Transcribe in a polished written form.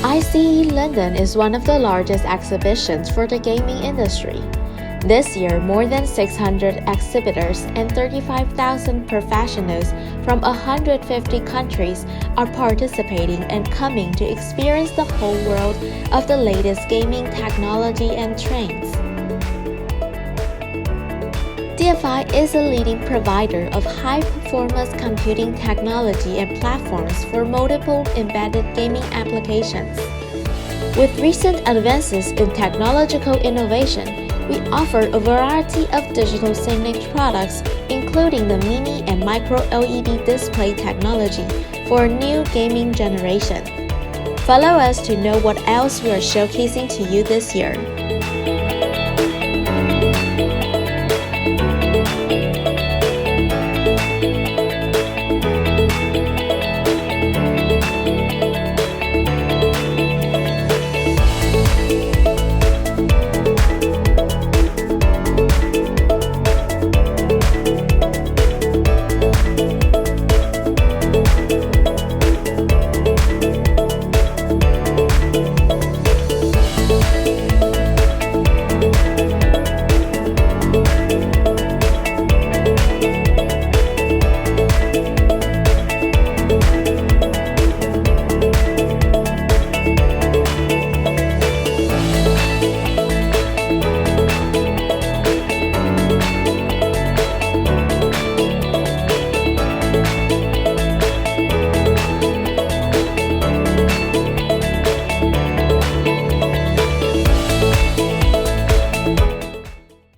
ICE London is one of the largest exhibitions for the gaming industry. This year, more than 600 exhibitors and 35,000 professionals from 150 countries are participating and coming to experience the whole world of the latest gaming technology and trends. DFI is a leading provider of high-performance computing technology and platforms for multiple embedded gaming applications. With recent advances in technological innovation, we offer a variety of digital signage products, including the mini and micro LED display technology for a new gaming generation. Follow us to know what else we are showcasing to you this year.